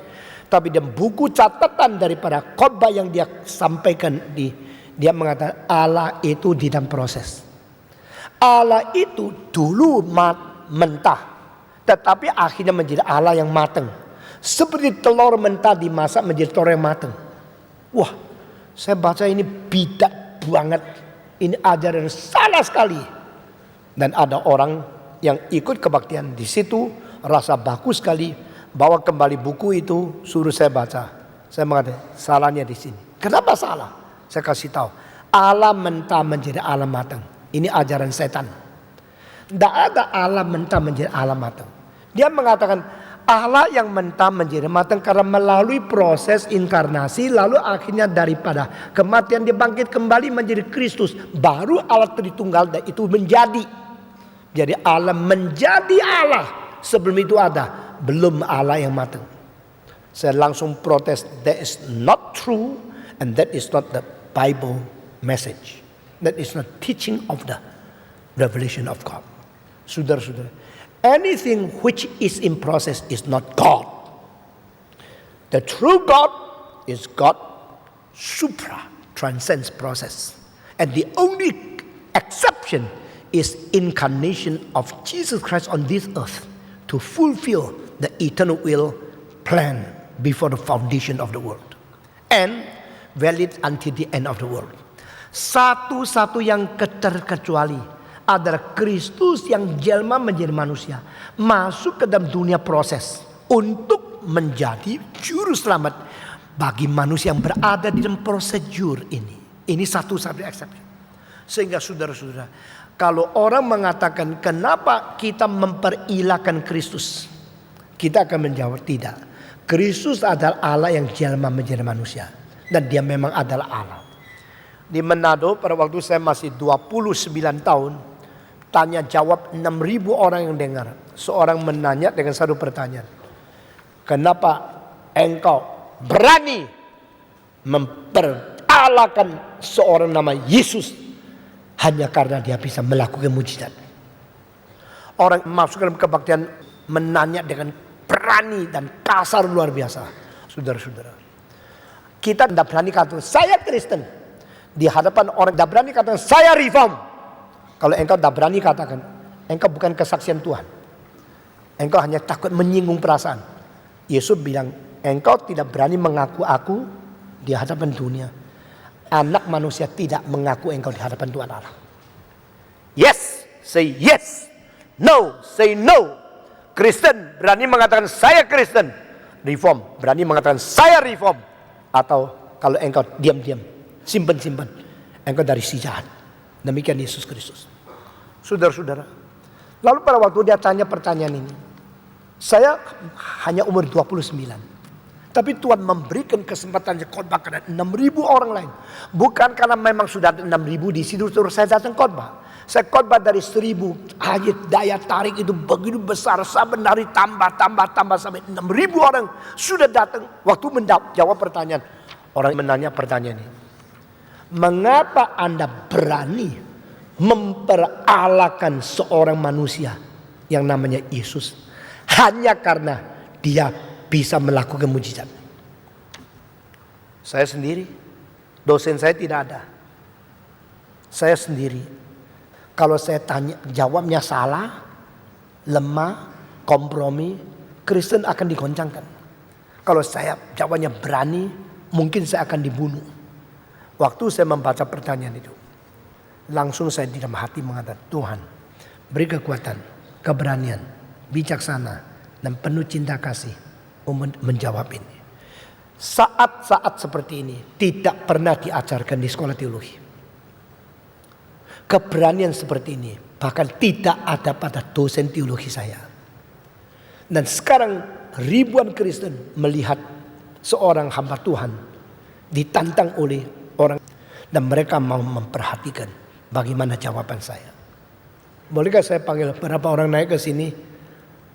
Tapi dalam buku catatan daripada khotbah yang dia sampaikan, dia mengatakan Allah itu di dalam proses. Allah itu dulu mentah. Tetapi akhirnya menjadi Allah yang matang. Seperti telur mentah dimasak menjadi telur yang matang. Wah, saya baca ini bidak banget. Ini ajaran salah sekali. Dan ada orang yang ikut kebaktian di situ rasa bagus sekali, bawa kembali buku itu suruh saya baca. Saya mengatakan salahnya di sini. Kenapa salah? Saya kasih tahu. Allah mentah menjadi Allah matang. Ini ajaran setan. Tidak ada Allah mentah menjadi Allah matang. Dia mengatakan Allah yang mentah menjadi matang karena melalui proses inkarnasi, lalu akhirnya daripada kematian dia bangkit kembali menjadi Kristus. Baru Allah Tritunggal dan itu menjadi. Jadi Allah menjadi Allah. Sebelum itu ada, belum Allah yang matang. Saya langsung protes, that is not true and that is not the Bible message. That is not teaching of the revelation of God. Saudara-saudara, anything which is in process is not God. The true God is God supra, transcends process. And the only exception is incarnation of Jesus Christ on this earth to fulfill the eternal will plan before the foundation of the world and valid until the end of the world. Satu-satu yang terkecuali adalah Kristus yang jelma menjadi manusia, masuk ke dalam dunia proses untuk menjadi juru selamat bagi manusia yang berada di dalam prosedur ini. Ini satu-satu exception. Sehingga saudara-saudara, kalau orang mengatakan kenapa kita memperilahkan Kristus, kita akan menjawab tidak. Kristus adalah Allah yang jelma menjadi manusia. Dan dia memang adalah Allah. Di Manado pada waktu saya masih 29 tahun, tanya jawab 6.000 orang yang dengar. Seorang menanya dengan satu pertanyaan. Kenapa engkau berani memperalahkan seorang nama Yesus hanya karena dia bisa melakukan mujizat? Orang masuk dalam kebaktian menanya dengan berani dan kasar luar biasa. Saudara-saudara, kita tidak berani kata saya Kristen. Di hadapan orang tidak berani katakan saya reform. Kalau engkau tidak berani katakan, engkau bukan kesaksian Tuhan. Engkau hanya takut menyinggung perasaan. Yesus bilang, engkau tidak berani mengaku aku di hadapan dunia. Anak manusia tidak mengaku engkau di hadapan Tuhan Allah. Yes, say yes. No, say no. Kristen berani mengatakan saya Kristen. Reform, berani mengatakan saya reform. Atau kalau engkau diam-diam, simpan-simpan, engkau dari si jahat. Demikian Yesus Kristus. Saudara-saudara, lalu pada waktu dia tanya pertanyaan ini, saya hanya umur 29. Tapi Tuhan memberikan kesempatan khotbah kepada 6.000 orang lain. Bukan karena memang sudah ada 6.000 di situ terus saya datang khotbah. Saya khotbah dari 1.000 ayat, daya tarik itu begitu besar. Saben hari tambah sampai 6.000 orang sudah datang. Waktu menjawab pertanyaan, orang menanya pertanyaan ini, mengapa Anda berani memperalakan seorang manusia yang namanya Yesus hanya karena dia bisa melakukan mujizat? Saya sendiri, dosen saya tidak ada. Saya sendiri. Kalau saya tanya, jawabnya salah, lemah, kompromi, Kristen akan digoncangkan. Kalau saya jawabnya berani, mungkin saya akan dibunuh. Waktu saya membaca pertanyaan itu, langsung saya di dalam hati mengatakan, Tuhan, beri kekuatan, keberanian, bijaksana, dan penuh cinta kasih untuk menjawab ini. Saat-saat seperti ini tidak pernah diajarkan di sekolah teologi. Keberanian seperti ini bahkan tidak ada pada dosen teologi saya. Dan sekarang ribuan Kristen melihat seorang hamba Tuhan ditantang oleh orang dan mereka mau memperhatikan bagaimana jawaban saya. Bolehkah saya panggil beberapa orang naik ke sini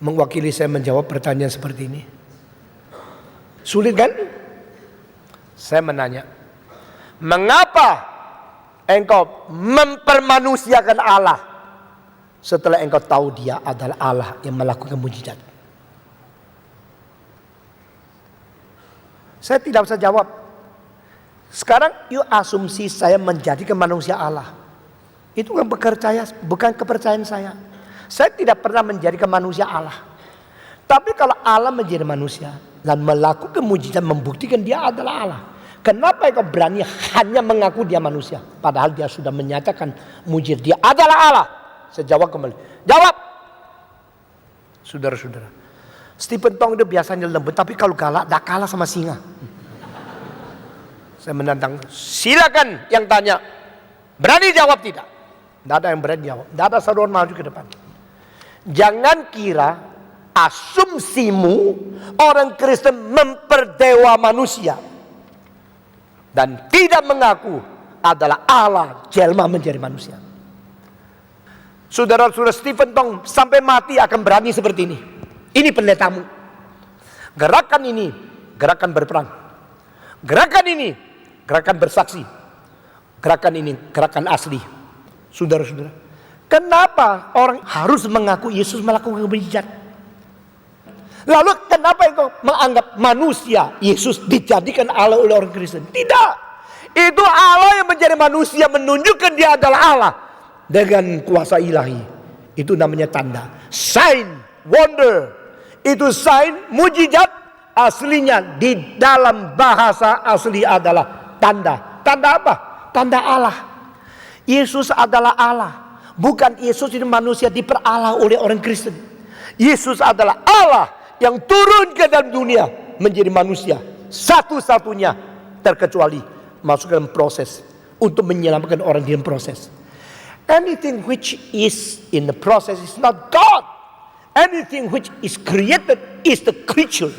mewakili saya menjawab pertanyaan seperti ini? Sulit kan? Saya menanya, mengapa engkau mempermanusiakan Allah setelah engkau tahu dia adalah Allah yang melakukan mujizat? Saya tidak bisa jawab. Sekarang yuk asumsi saya menjadikan manusia Allah. Itu bukan kepercayaan saya. Saya tidak pernah menjadikan manusia Allah. Tapi kalau Allah menjadi manusia dan melakukan mujizat membuktikan dia adalah Allah, kenapa engkau berani hanya mengaku dia manusia? Padahal dia sudah menyatakan mujizat dia adalah Allah. Saya jawab kembali. Jawab. Saudara-saudara, Stephen Tong itu biasanya lembut, tapi kalau galak tak kalah sama singa. Saya menantang, silakan yang tanya. Berani jawab tidak? Tidak ada yang berani jawab. Tidak ada saudara maju ke depan. Jangan kira asumsimu orang Kristen memperdewa manusia dan tidak mengaku adalah Allah jelma menjadi manusia. Saudara-saudara, Stephen Tong sampai mati akan berani seperti ini. Ini pendetamu. Gerakan ini gerakan berperang. Gerakan ini gerakan bersaksi. Gerakan ini gerakan asli. Saudara-saudara, kenapa orang harus mengaku Yesus melakukan mujizat? Lalu kenapa engkau menganggap manusia Yesus dijadikan Allah oleh orang Kristen? Tidak. Itu Allah yang menjadi manusia, menunjukkan dia adalah Allah dengan kuasa ilahi. Itu namanya tanda, sign, wonder. Itu sign, mujizat, aslinya di dalam bahasa asli adalah tanda. Tanda apa? Tanda Allah. Yesus adalah Allah. Bukan Yesus itu manusia diperalah oleh orang Kristen. Yesus adalah Allah yang turun ke dalam dunia menjadi manusia. Satu-satunya terkecuali masuk dalam proses untuk menyelamatkan orang dalam proses. Anything which is in the process is not God. Anything which is created is the creature.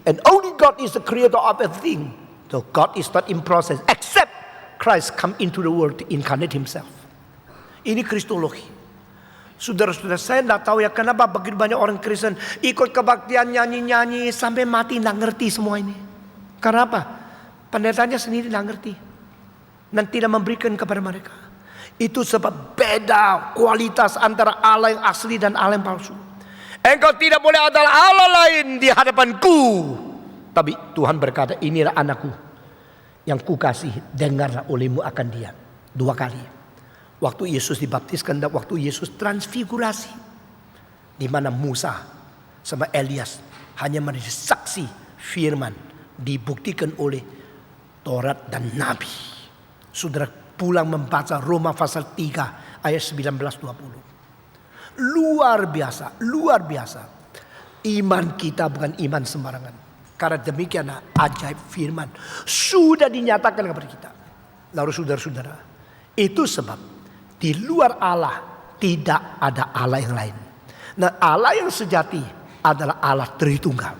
And only God is the creator of everything. So God is not in process except Christ come into the world to incarnate himself. Ini kristologi. Saudara-saudara, saya tidak tahu ya kenapa begitu banyak orang Kristen ikut kebaktian nyanyi-nyanyi sampai mati tidak ngerti semua ini. Karena apa? Pendetanya sendiri tidak ngerti dan tidak memberikan kepada mereka. Itu sebab beda kualitas antara Allah yang asli dan Allah yang palsu. Engkau tidak boleh adalah Allah lain di hadapanku. Tapi Tuhan berkata, inilah anakku yang kukasih, dengarlah olehmu akan dia. 2 kali. Waktu Yesus dibaptiskan dan waktu Yesus transfigurasi. Di mana Musa sama Elias hanya menjadi saksi firman. Dibuktikan oleh Taurat dan Nabi. Saudara pulang membaca Roma pasal 3 ayat 19-20. Luar biasa, luar biasa. Iman kita bukan iman sembarangan. Karena demikian ajaib firman sudah dinyatakan kepada kita. Lalu saudara-saudara, itu sebab di luar Allah tidak ada Allah yang lain. Nah, Allah yang sejati adalah Allah Tritunggal.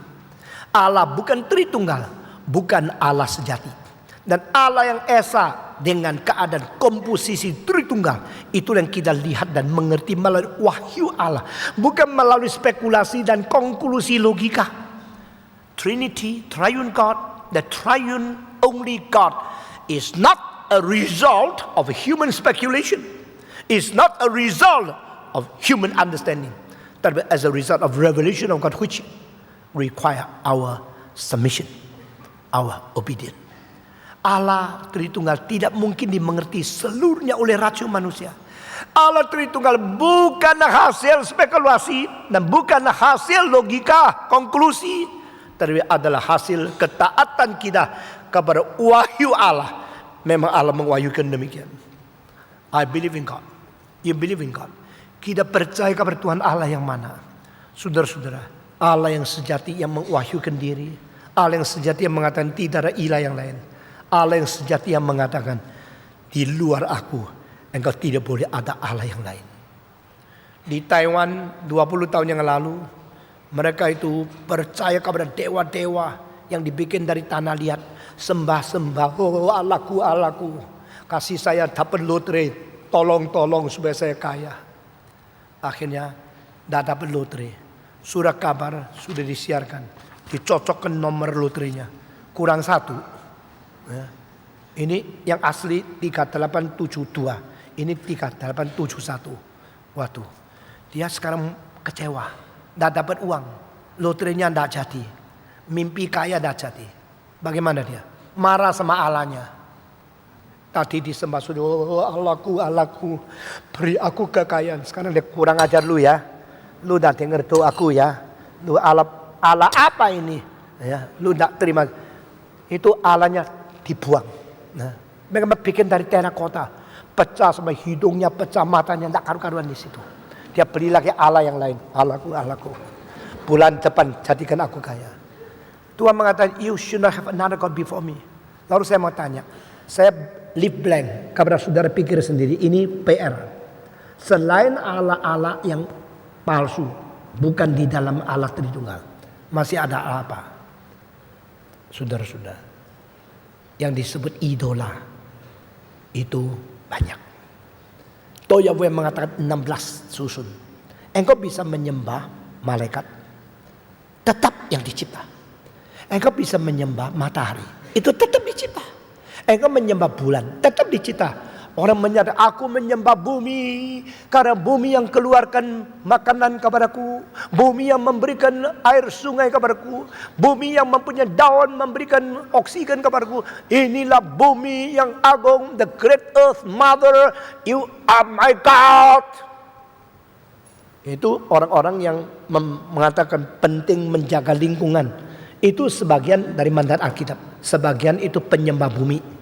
Allah bukan Tritunggal, bukan Allah sejati. Dan Allah yang esa dengan keadaan komposisi Tritunggal, itu yang kita lihat dan mengerti melalui wahyu Allah, bukan melalui spekulasi dan konklusi logika. Trinity, Triune God, the Triune only God is not a result of human speculation. It's not a result of human understanding, but as a result of revelation of God, which require our submission, our obedience. Allah Tritunggal tidak mungkin dimengerti seluruhnya oleh racun manusia. Allah Tritunggal bukan hasil spekulasi dan bukan hasil logika, konklusi, tapi adalah hasil ketaatan kita kepada wahyu Allah. Memang Allah mewahyukan demikian. I believe in God. You believe in God. Kita percaya kepada Tuhan Allah yang mana? Saudara-saudara, Allah yang sejati yang mewahyukan diri. Allah yang sejati yang mengatakan tidak ada ilah yang lain. Allah yang sejati yang mengatakan di luar aku engkau tidak boleh ada Allah yang lain. Di Taiwan 20 tahun yang lalu, mereka itu percaya kepada dewa-dewa yang dibikin dari tanah liat. Sembah-sembah, oh Allahku, Allahku, kasih saya dapat lotre, tolong supaya saya kaya. Akhirnya tidak dapat lotre. Surat kabar sudah disiarkan, dicocokkan nomor lotrenya, kurang 1. Ya. Ini yang asli 3872, ini 3871. Waduh, dia sekarang kecewa. Tidak dapat uang, lotrenya tidak jadi, mimpi kaya tidak jadi. Bagaimana dia? Marah sama Allahnya. Tadi disembah sudah, oh Allahku, Allahku, beri aku kekayaan. Sekarang dia kurang ajar lu ya. Lu udah denger doaku ya. Lu Allah apa ini? Ya, lu tidak terima. Itu Allahnya dibuang. Nah, mereka bikin dari terakota, pecah sama hidungnya, pecah matanya, tidak karu-karuan di situ. Dia beli lagi Allah yang lain. Allahku, Allahku, bulan depan jadikan aku kaya. Tuhan mengatakan, you should not have another God before me. Lalu saya mau tanya, saya leave blank kepada saudara pikir sendiri. Ini PR. Selain Allah-Allah yang palsu, bukan di dalam Allah Tritunggal, masih ada apa? Saudara-saudara, yang disebut idola itu banyak. Toyahweh mengatakan 16 susun. Engkau bisa menyembah malaikat, tetap yang dicipta. Engkau bisa menyembah matahari, itu tetap dicipta. Engkau menyembah bulan, tetap dicipta. Orang menyadari aku menyembah bumi karena bumi yang keluarkan makanan kepadaku, bumi yang memberikan air sungai kepadaku, bumi yang mempunyai daun memberikan oksigen kepadaku. Inilah bumi yang agung, the great earth mother, you are my God. Itu orang-orang yang mengatakan penting menjaga lingkungan. Itu sebagian dari mandat Alkitab, sebagian itu penyembah bumi.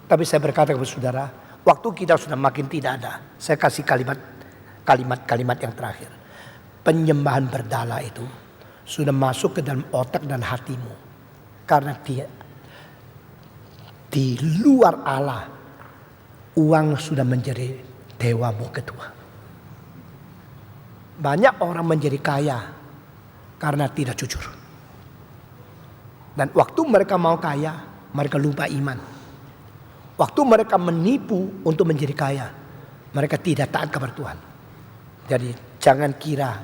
Tapi saya berkata kepada saudara, waktu kita sudah makin tidak ada. Saya kasih kalimat yang terakhir. Penyembahan berhala itu sudah masuk ke dalam otak dan hatimu. Karena dia di luar Allah, uang sudah menjadi dewamu kedua. Banyak orang menjadi kaya karena tidak jujur. Dan waktu mereka mau kaya, mereka lupa iman. Waktu mereka menipu untuk menjadi kaya, mereka tidak taat kepada Tuhan. Jadi jangan kira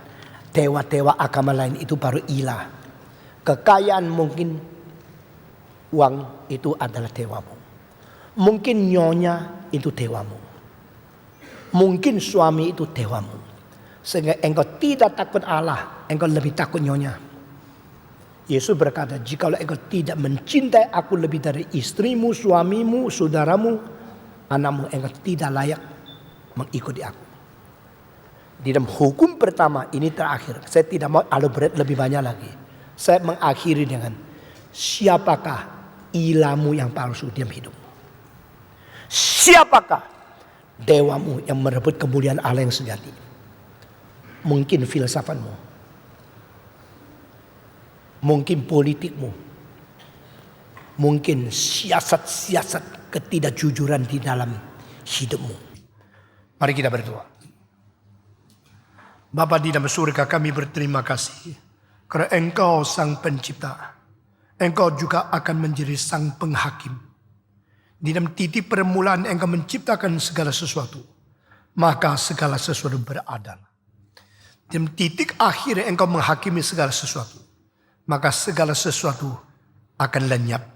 dewa-dewa agama lain itu baru ilah. Kekayaan mungkin uang itu adalah dewamu. Mungkin nyonya itu dewamu. Mungkin suami itu dewamu. Sehingga engkau tidak takut Allah, engkau lebih takut nyonya. Yesus berkata, jikalau engkau tidak mencintai aku lebih dari istrimu, suamimu, saudaramu, anakmu, engkau tidak layak mengikuti aku. Di dalam hukum pertama ini terakhir. Saya tidak mau elaborate lebih banyak lagi. Saya mengakhiri dengan, siapakah ilamu yang palsu dalam hidupmu? Siapakah dewamu yang merebut kemuliaan Allah yang sejati? Mungkin filsafatmu, mungkin politikmu, mungkin siasat-siasat ketidakjujuran di dalam hidupmu. Mari kita berdoa. Bapa di dalam surga, kami berterima kasih karena Engkau sang pencipta. Engkau juga akan menjadi sang penghakim. Di dalam titik permulaan Engkau menciptakan segala sesuatu, maka segala sesuatu beradal. Di dalam titik akhir Engkau menghakimi segala sesuatu, maka segala sesuatu akan lenyap.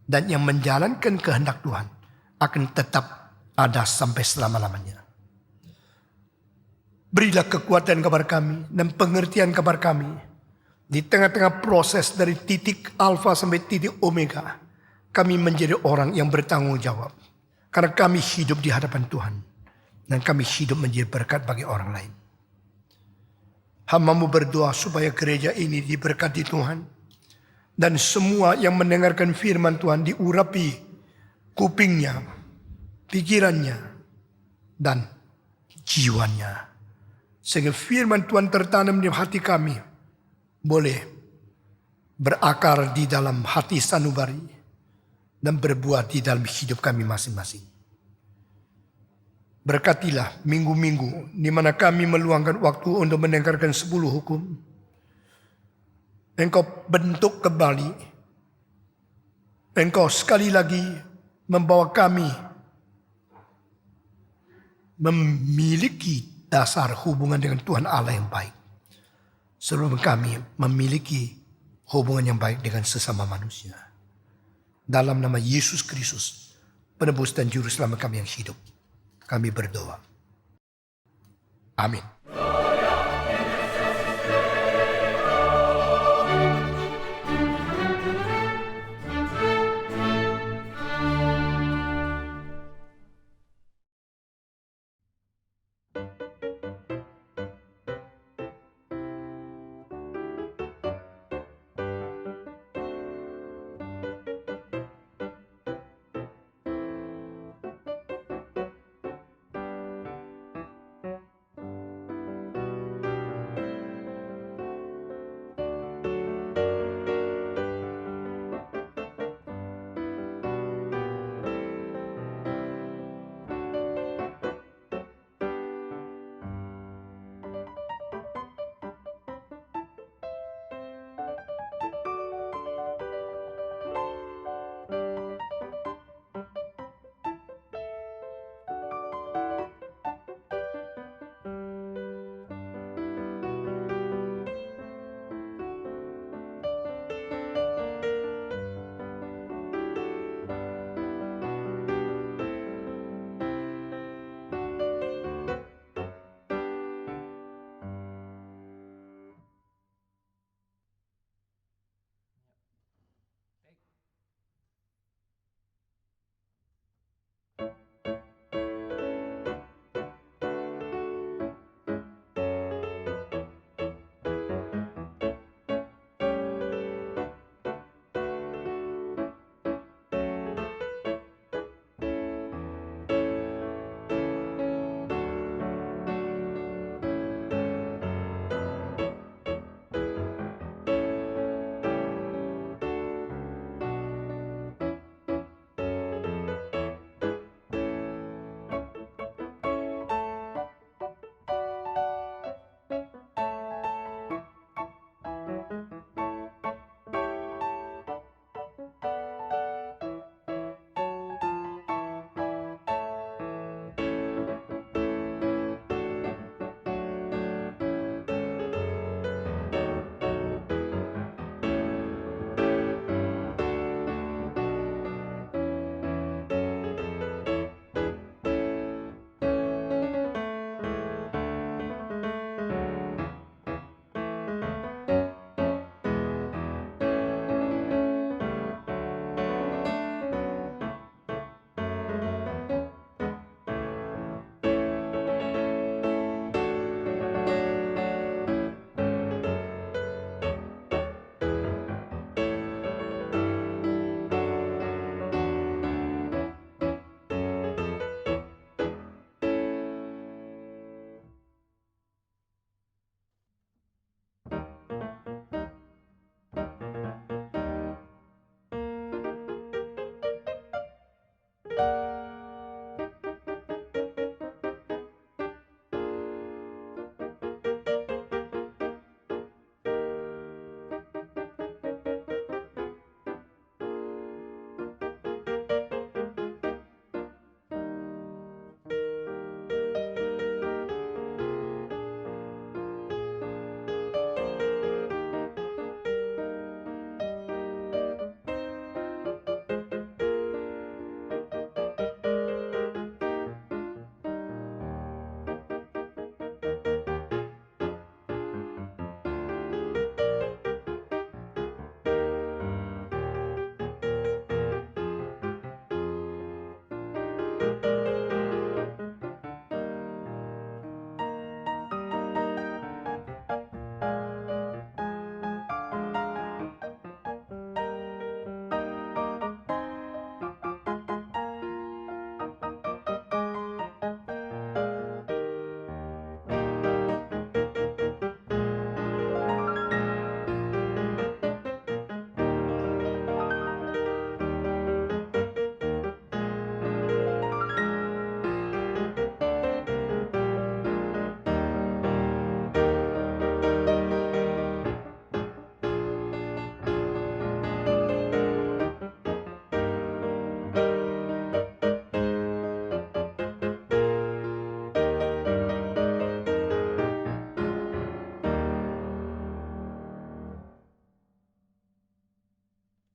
Dan yang menjalankan kehendak Tuhan akan tetap ada sampai selama-lamanya. Berilah kekuatan kepada kami dan pengertian kepada kami. Di tengah-tengah proses dari titik alfa sampai titik omega, kami menjadi orang yang bertanggung jawab. Karena kami hidup di hadapan Tuhan. Dan kami hidup menjadi berkat bagi orang lain. Hamba-Mu berdoa supaya gereja ini diberkati Tuhan. Dan semua yang mendengarkan firman Tuhan diurapi kupingnya, pikirannya, dan jiwanya. Sehingga firman Tuhan tertanam di hati kami, boleh berakar di dalam hati sanubari dan berbuah di dalam hidup kami masing-masing. Berkatilah minggu-minggu di mana kami meluangkan waktu untuk mendengarkan 10 hukum. Engkau bentuk kembali. Engkau sekali lagi membawa kami memiliki dasar hubungan dengan Tuhan Allah yang baik. Sebelum kami memiliki hubungan yang baik dengan sesama manusia. Dalam nama Yesus Kristus, penebus dan juru selamat kami yang hidup, kami berdoa. Amin.